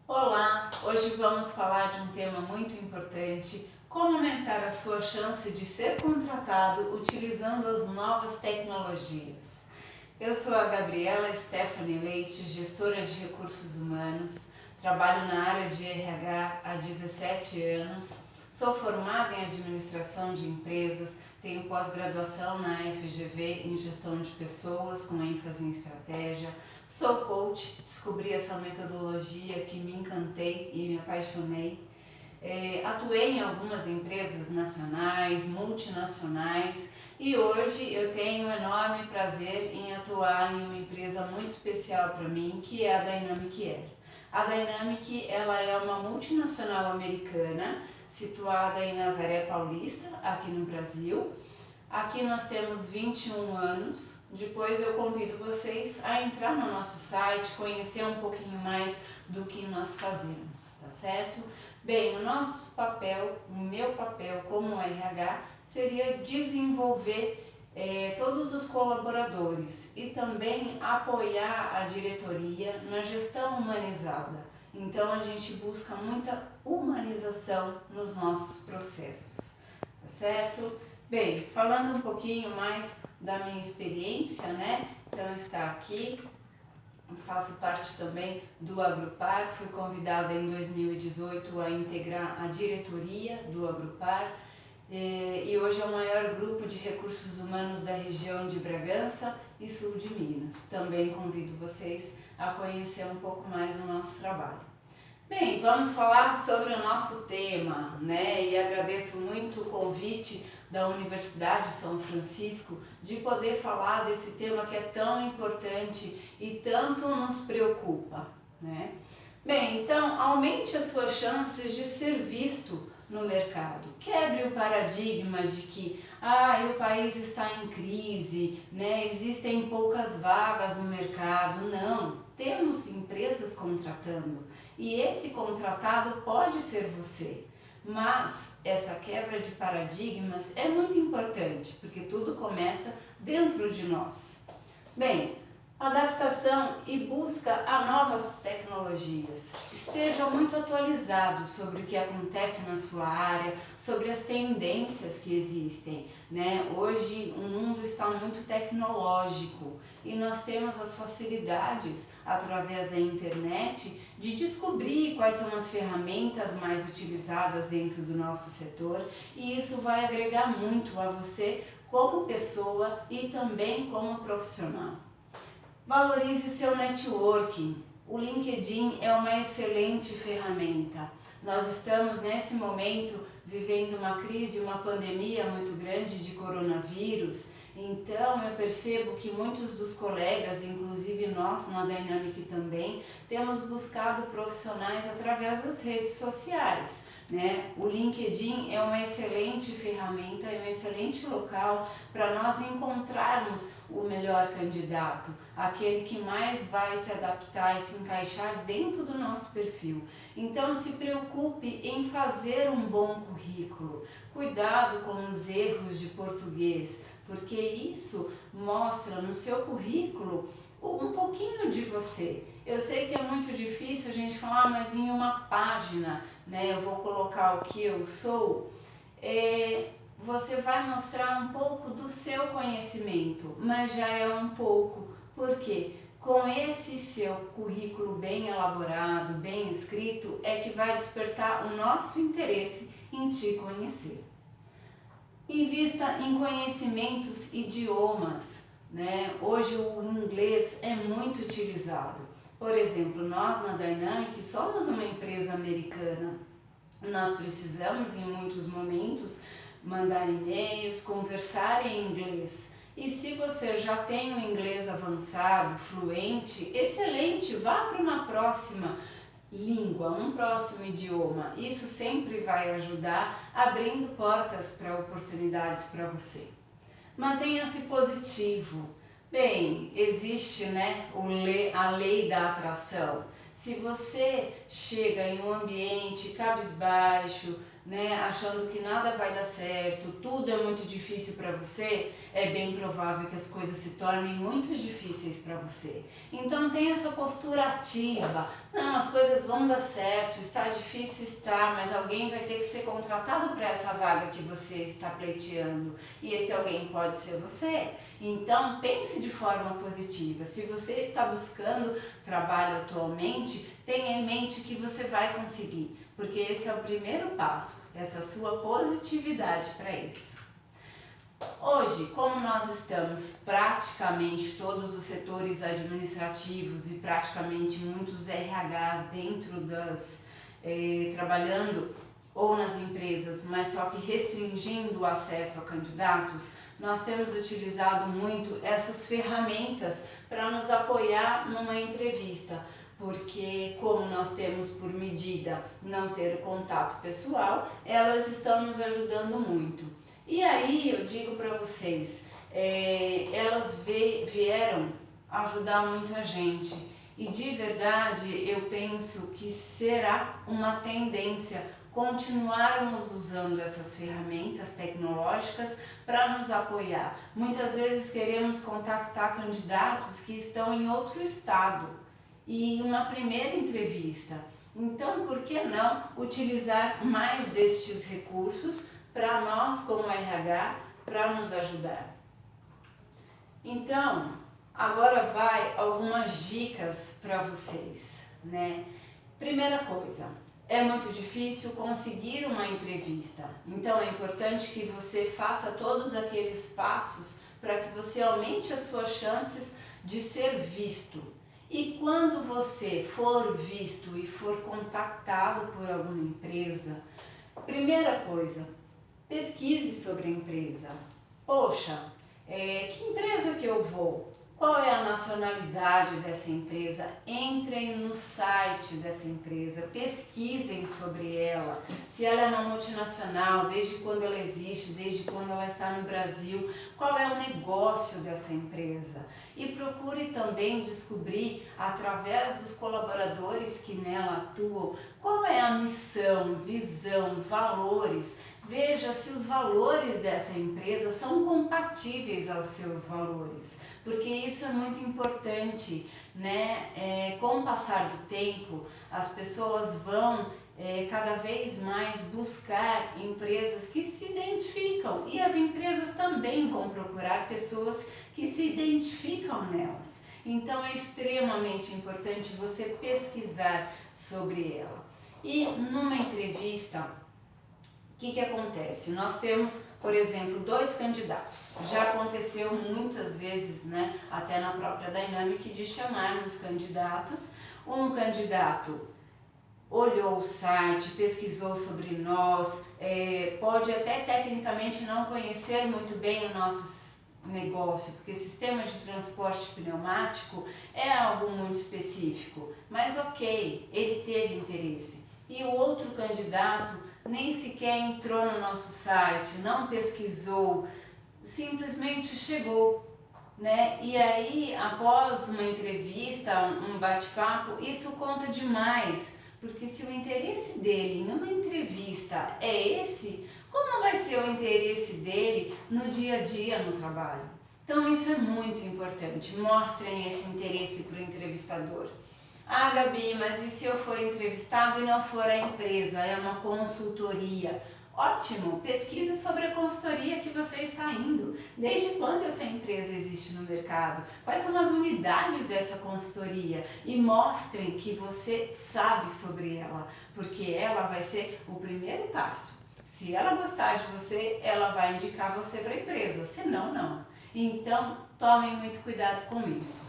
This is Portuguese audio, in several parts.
Olá, hoje vamos falar de um tema muito importante: como aumentar a sua chance de ser contratado utilizando as novas tecnologias. Eu sou a Gabriela Stephanie Leite, gestora de recursos humanos, trabalho na área de RH há 17 anos, sou formada em administração de empresas, tenho pós-graduação na FGV em gestão de pessoas com ênfase em estratégia. Sou coach, descobri essa metodologia que me encantei e me apaixonei. Atuei em algumas empresas nacionais, multinacionais e hoje eu tenho um enorme prazer em atuar em uma empresa muito especial para mim, que é a Dynamic Air. A Dynamic, ela é uma multinacional americana situada em Nazaré Paulista, aqui no Brasil. Aqui nós temos 21 anos. Depois eu convido vocês a entrar no nosso site, conhecer um pouquinho mais do que nós fazemos, tá certo? Bem, o nosso papel, o meu papel como RH, seria desenvolver todos os colaboradores e também apoiar a diretoria na gestão humanizada. Então a gente busca muita humanização nos nossos processos, tá certo? Bem, falando um pouquinho mais da minha experiência, né? Então está aqui, faço parte também do Agrupar, fui convidada em 2018 a integrar a diretoria do Agrupar e hoje é o maior grupo de recursos humanos da região de Bragança e sul de Minas. Também convido vocês a conhecer um pouco mais do nosso trabalho. Bem, vamos falar sobre o nosso tema, né? E agradeço muito o convite da Universidade São Francisco de poder falar desse tema que é tão importante e tanto nos preocupa, né? Bem, então aumente as suas chances de ser visto no mercado. Quebre o paradigma de que o país está em crise, né? Existem poucas vagas no mercado. Não, temos empresas contratando e esse contratado pode ser você. Mas essa quebra de paradigmas é muito importante, porque tudo começa dentro de nós. Bem, adaptação e busca a novas tecnologias. Esteja muito atualizado sobre o que acontece na sua área, sobre as tendências que existem, né? Hoje o mundo está muito tecnológico e nós temos as facilidades através da internet de descobrir quais são as ferramentas mais utilizadas dentro do nosso setor, e isso vai agregar muito a você como pessoa e também como profissional. Valorize seu networking. O LinkedIn é uma excelente ferramenta. Nós estamos nesse momento vivendo uma crise, uma pandemia muito grande de coronavírus. Então eu percebo que muitos dos colegas, inclusive nós na Dynamic também, temos buscado profissionais através das redes sociais, né? O LinkedIn é uma excelente ferramenta, é um excelente local para nós encontrarmos o melhor candidato, aquele que mais vai se adaptar e se encaixar dentro do nosso perfil. Então se preocupe em fazer um bom currículo. Cuidado com os erros de português, porque isso mostra no seu currículo um pouquinho de você. Eu sei que é muito difícil a gente falar, mas em uma página, né, eu vou colocar o que eu sou, você vai mostrar um pouco do seu conhecimento, mas já é um pouco. Por quê? Com esse seu currículo bem elaborado, bem escrito, é que vai despertar o nosso interesse em te conhecer. Invista em conhecimentos idiomas, né? Hoje o inglês é muito utilizado. Por exemplo, nós na Dynamic somos uma empresa americana. Nós precisamos em muitos momentos mandar e-mails, conversar em inglês. E se você já tem um inglês avançado, fluente, excelente, vá para uma próxima língua, um próximo idioma. Isso sempre vai ajudar, abrindo portas para oportunidades para você. Mantenha-se positivo. Bem, existe, né, a lei da atração. Se você chega em um ambiente cabisbaixo, né, achando que nada vai dar certo, tudo é muito difícil para você, é bem provável que as coisas se tornem muito difíceis para você. Então tem essa postura ativa, não, as coisas vão dar certo, está difícil, está, mas alguém vai ter que ser contratado para essa vaga que você está pleiteando, e esse alguém pode ser você. Então pense de forma positiva. Se você está buscando trabalho atualmente, tenha em mente que você vai conseguir, porque esse é o primeiro passo, essa sua positividade para isso. Hoje, como nós estamos praticamente todos os setores administrativos e praticamente muitos RHs dentro trabalhando ou nas empresas, mas só que restringindo o acesso a candidatos, nós temos utilizado muito essas ferramentas para nos apoiar numa entrevista, porque como nós temos por medida não ter o contato pessoal, elas estão nos ajudando muito. E aí eu digo para vocês, elas vieram ajudar muito a gente, e de verdade eu penso que será uma tendência continuarmos usando essas ferramentas tecnológicas para nos apoiar. Muitas vezes queremos contactar candidatos que estão em outro estado e em uma primeira entrevista. Então, por que não utilizar mais destes recursos para nós como RH, para nos ajudar? Então, agora vai algumas dicas para vocês, né? Primeira coisa, é muito difícil conseguir uma entrevista, então é importante que você faça todos aqueles passos para que você aumente as suas chances de ser visto. E quando você for visto e for contactado por alguma empresa, primeira coisa, pesquise sobre a empresa. Poxa, que empresa que eu vou? Qual é a nacionalidade dessa empresa? Entrem no site dessa empresa, pesquisem sobre ela. Se ela é uma multinacional, desde quando ela existe, desde quando ela está no Brasil, qual é o negócio dessa empresa? E procure também descobrir, através dos colaboradores que nela atuam, qual é a missão, visão, valores. Veja se os valores dessa empresa são compatíveis aos seus valores, porque isso é muito importante, né? Com o passar do tempo, as pessoas vão cada vez mais buscar empresas que se identificam, e as empresas também vão procurar pessoas que se identificam nelas. Então é extremamente importante você pesquisar sobre ela. E numa entrevista, o que acontece? Nós temos, por exemplo, 2 candidatos. Já aconteceu muitas vezes, né, até na própria Dynamic, de chamarmos candidatos. Um candidato olhou o site, pesquisou sobre nós, pode até tecnicamente não conhecer muito bem o nosso negócio, porque sistema de transporte pneumático é algo muito específico, mas ok, ele teve interesse. E o outro candidato nem sequer entrou no nosso site, não pesquisou, simplesmente chegou, né? E aí, após uma entrevista, um bate-papo, isso conta demais, porque se o interesse dele numa entrevista é esse, como vai ser o interesse dele no dia a dia no trabalho? Então isso é muito importante, mostrem esse interesse para o entrevistador. Ah, Gabi, mas e se eu for entrevistado e não for a empresa, é uma consultoria? Ótimo, pesquise sobre a consultoria que você está indo. Desde quando essa empresa existe no mercado? Quais são as unidades dessa consultoria? E mostrem que você sabe sobre ela, porque ela vai ser o primeiro passo. Se ela gostar de você, ela vai indicar você para a empresa, senão não. Então, tomem muito cuidado com isso.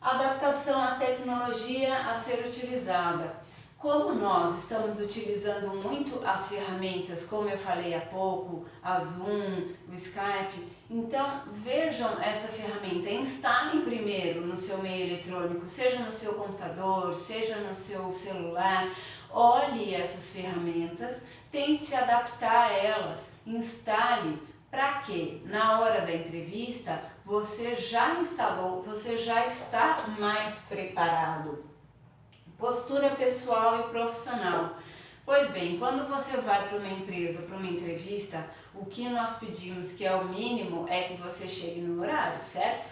Adaptação à tecnologia a ser utilizada. Como nós estamos utilizando muito as ferramentas, como eu falei há pouco, a Zoom, o Skype, então vejam essa ferramenta, instalem primeiro no seu meio eletrônico, seja no seu computador, seja no seu celular, olhe essas ferramentas, tente se adaptar a elas, instale. Para que na hora da entrevista você já instalou, você já está mais preparado. Postura pessoal e profissional. Pois bem, quando você vai para uma empresa, para uma entrevista, o que nós pedimos, que é o mínimo, é que você chegue no horário, certo?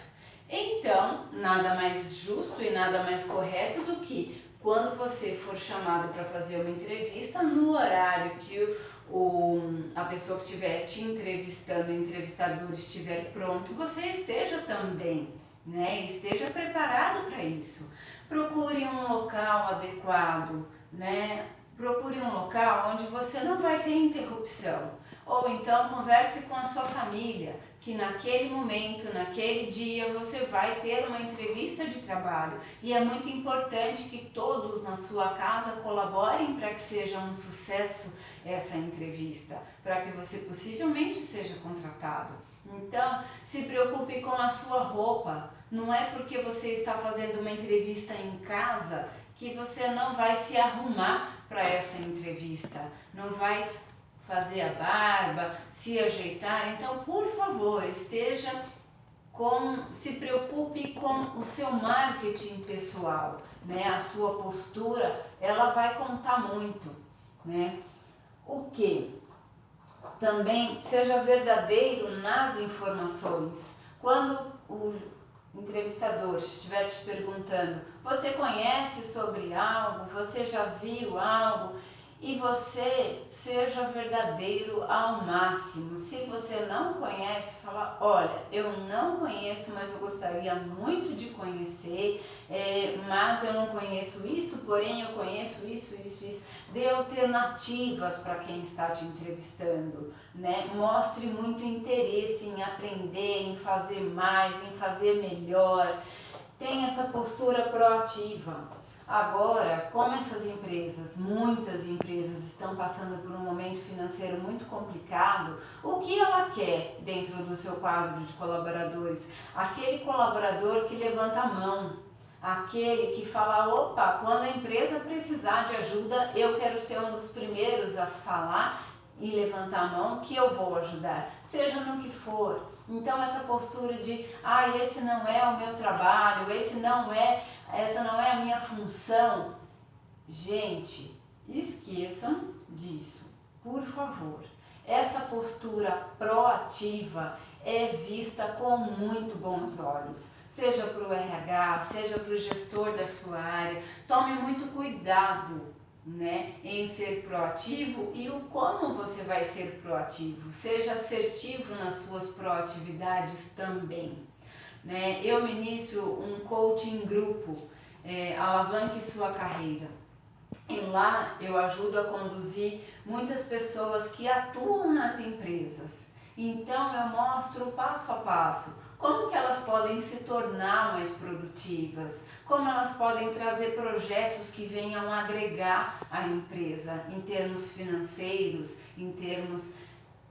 Então, nada mais justo e nada mais correto do que quando você for chamado para fazer uma entrevista, no horário que a pessoa que estiver te entrevistando, o entrevistador estiver pronto, você esteja também, né? Esteja preparado para isso. Procure um local adequado, né? Procure um local onde você não vai ter interrupção. Ou então converse com a sua família, que naquele momento, naquele dia, você vai ter uma entrevista de trabalho. E é muito importante que todos na sua casa colaborem para que seja um sucesso essa entrevista, para que você possivelmente seja contratado. Então, se preocupe com a sua roupa. Não é porque você está fazendo uma entrevista em casa que você não vai se arrumar para essa entrevista, não vai fazer a barba, se ajeitar. Então, por favor, se preocupe com o seu marketing pessoal, né? A sua postura, ela vai contar muito, né? O que? Também seja verdadeiro nas informações. Quando o entrevistador estiver te perguntando, você conhece sobre algo, você já viu algo, e você seja verdadeiro ao máximo. Se você não conhece, fala, olha, eu não conheço, mas eu gostaria muito de conhecer, mas eu não conheço isso, porém eu conheço isso. Dê alternativas para quem está te entrevistando, né? Mostre muito interesse em aprender, em fazer mais, em fazer melhor. Tenha essa postura proativa. Agora, como essas empresas, muitas empresas estão passando por um momento financeiro muito complicado, o que ela quer dentro do seu quadro de colaboradores? Aquele colaborador que levanta a mão, aquele que fala, opa, quando a empresa precisar de ajuda, eu quero ser um dos primeiros a falar e levantar a mão que eu vou ajudar, seja no que for. Então essa postura de, esse não é o meu trabalho, essa não é a minha função. Gente, esqueçam disso, por favor. Essa postura proativa é vista com muito bons olhos, seja para o RH, seja para o gestor da sua área. Tome muito cuidado, né, em ser proativo e o como você vai ser proativo. Seja assertivo nas suas proatividades também. Né? Eu ministro um coaching grupo, Alavanque Sua Carreira. E lá eu ajudo a conduzir muitas pessoas que atuam nas empresas. Então eu mostro passo a passo como que elas podem se tornar mais produtivas, como elas podem trazer projetos que venham agregar a empresa em termos financeiros, em termos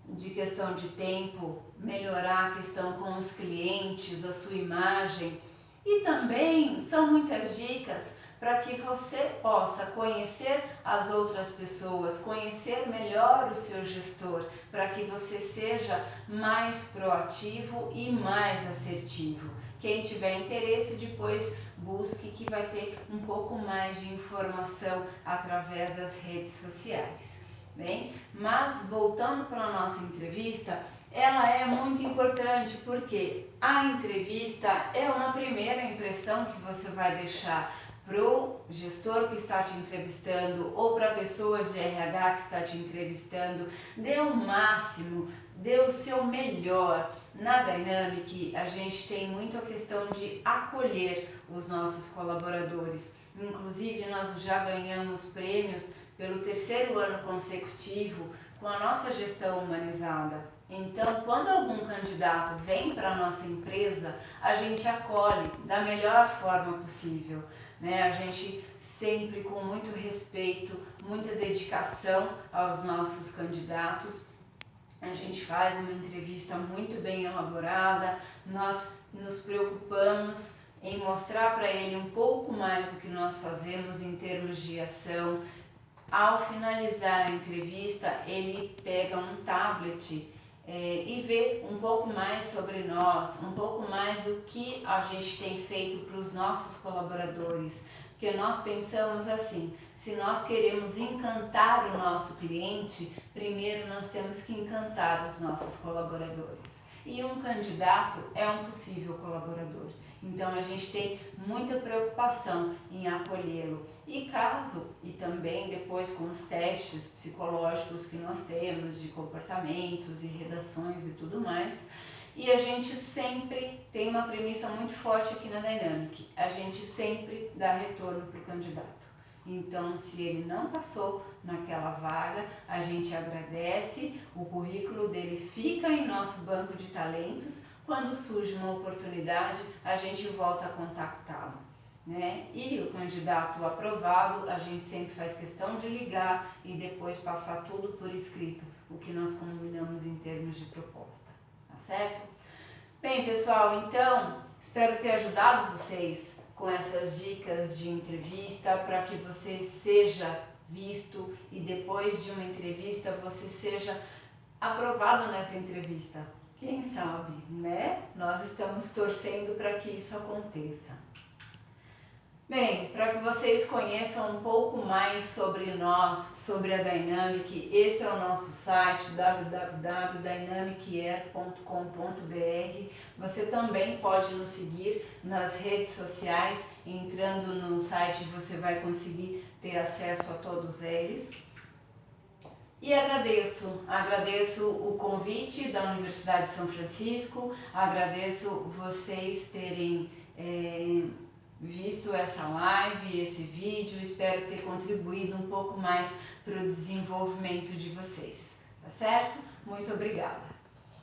de questão de tempo, melhorar a questão com os clientes, a sua imagem. E também são muitas dicas para que você possa conhecer as outras pessoas, conhecer melhor o seu gestor, para que você seja mais proativo e mais assertivo. Quem tiver interesse, depois busque, que vai ter um pouco mais de informação através das redes sociais. Bem, mas voltando para a nossa entrevista, ela é muito importante porque a entrevista é uma primeira impressão que você vai deixar para o gestor que está te entrevistando ou para a pessoa de RH que está te entrevistando. Dê o máximo, dê o seu melhor. Na Dynamic a gente tem muito a questão de acolher os nossos colaboradores. Inclusive nós já ganhamos prêmios pelo 3º ano consecutivo com a nossa gestão humanizada. Então, quando algum candidato vem para a nossa empresa, a gente acolhe da melhor forma possível, né? A gente sempre com muito respeito, muita dedicação aos nossos candidatos. A gente faz uma entrevista muito bem elaborada, nós nos preocupamos em mostrar para ele um pouco mais do que nós fazemos em termos de ação. Ao finalizar a entrevista, ele pega um tablet e vê um pouco mais sobre nós, um pouco mais do que a gente tem feito para os nossos colaboradores. Porque nós pensamos assim, se nós queremos encantar o nosso cliente, primeiro nós temos que encantar os nossos colaboradores. E um candidato é um possível colaborador. Então a gente tem muita preocupação em acolhê-lo. E também depois com os testes psicológicos que nós temos de comportamentos e redações e tudo mais. E a gente sempre tem uma premissa muito forte aqui na Dynamic, a gente sempre dá retorno para o candidato. Então, se ele não passou naquela vaga, a gente agradece, o currículo dele fica em nosso banco de talentos, quando surge uma oportunidade, a gente volta a contactá-lo, né? E o candidato aprovado, a gente sempre faz questão de ligar e depois passar tudo por escrito, o que nós combinamos em termos de proposta, tá certo? Bem, pessoal, então, espero ter ajudado vocês com essas dicas de entrevista para que você seja visto e depois de uma entrevista você seja aprovado nessa entrevista. Quem sabe, né? Nós estamos torcendo para que isso aconteça. Bem, para que vocês conheçam um pouco mais sobre nós, sobre a Dynamic, esse é o nosso site www.dynamicair.com.br. Você também pode nos seguir nas redes sociais, entrando no site você vai conseguir ter acesso a todos eles. E agradeço o convite da Universidade de São Francisco, agradeço vocês terem visto essa live, esse vídeo, espero ter contribuído um pouco mais para o desenvolvimento de vocês, tá certo? Muito obrigada!